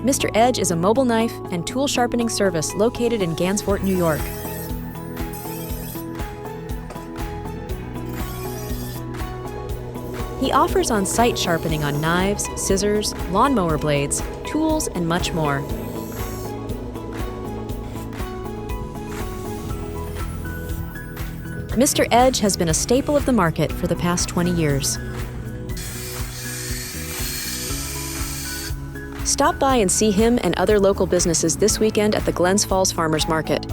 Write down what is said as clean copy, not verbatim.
Mister Edge is a mobile knife and tool sharpening service located in Gansevoort, New York. He offers on-site sharpening on knives, scissors, lawnmower blades, tools, and much more. Mister Edge has been a staple of the market for the past 20 years. Stop by and see him and other local businesses this weekend at the Glens Falls Farmers Market.